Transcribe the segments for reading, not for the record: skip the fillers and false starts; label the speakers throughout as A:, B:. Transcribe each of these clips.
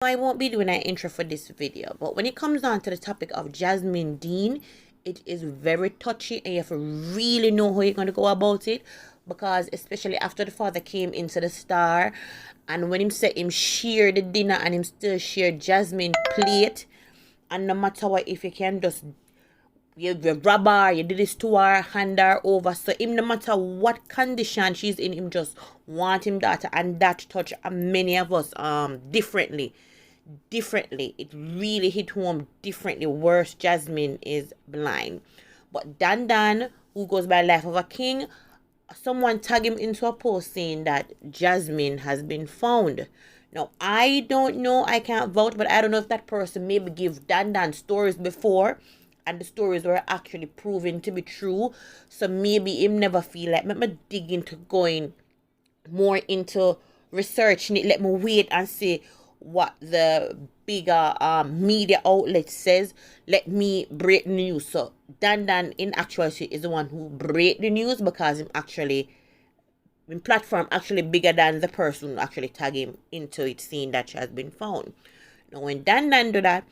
A: I won't be doing an intro for this video, but when it comes down to the topic of Jasmine Dean, it is very touchy and you have to really know how you're going to go about it, because especially after the father came into the star and when him said him share the dinner and him still share Jasmine plate, and no matter what, if you can just you rob her, you did this to her, hand her over. So him, no matter what condition she's in, him just want him that, and that touch many of us differently. It really hit home differently. Worse, Jasmine is blind. But Dan, who goes by Life of a King, someone tag him into a post saying that Jasmine has been found. Now, I don't know, I can't vouch, but I don't know if that person maybe give Dan stories before and the stories were actually proven to be true. So maybe him never feel like, let me dig into going more into researching it. Let me wait and see what the bigger media outlet says. Let me break the news. So Dan in actuality is the one who break the news, because him actually in platform actually bigger than the person who actually tag him into it, saying that she has been found. Now when Dan do that,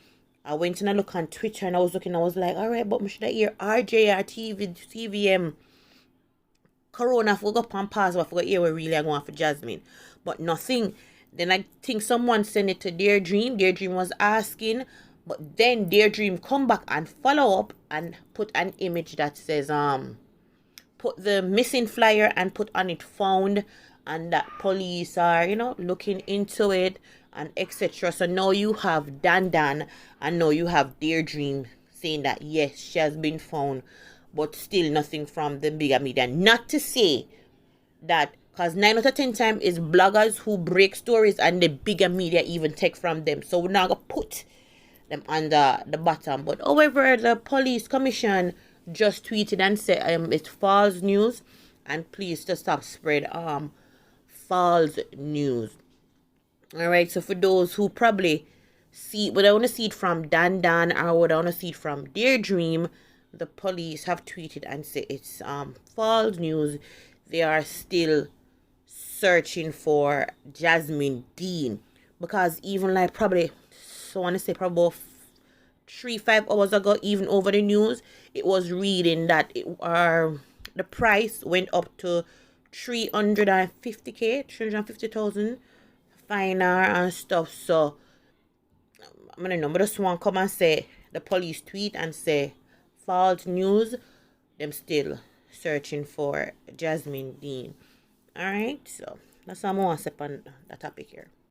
A: I went and I look on Twitter and I was looking, I was like, all right, but should I hear RJ or TVM Corona, I forgot on pause, I forgot here we really are going for Jasmine. But nothing. Then I think someone sent it to Dear Dream. Dear Dream was asking, but then Dear Dream come back and follow up and put an image that says put the missing flyer and put on it found, and that police are, looking into it and etc. So now you have Dan and now you have Dear Dream saying that yes, she has been found, but still nothing from the bigger media. Not to say that, because 9 out of 10 times is bloggers who break stories and the bigger media even take from them. So we're not going to put them under the bottom. But however, the police commission just tweeted and said it's false news, and please to stop spread false news. All right, so for those who probably see, but I want to see it from Dan or would I want to see it from Dear Dream, the police have tweeted and say it's false news. They are still searching for Jasmine Dean, because even like probably, so I want to say probably 3-5 hours ago, even over the news, it was reading that the price went up to 350k, 350,000 finer and stuff. So I'm gonna know, but this one come and say the police tweet and say false news. Them still searching for Jasmine Dean. All right, so that's all I want to say on that topic here.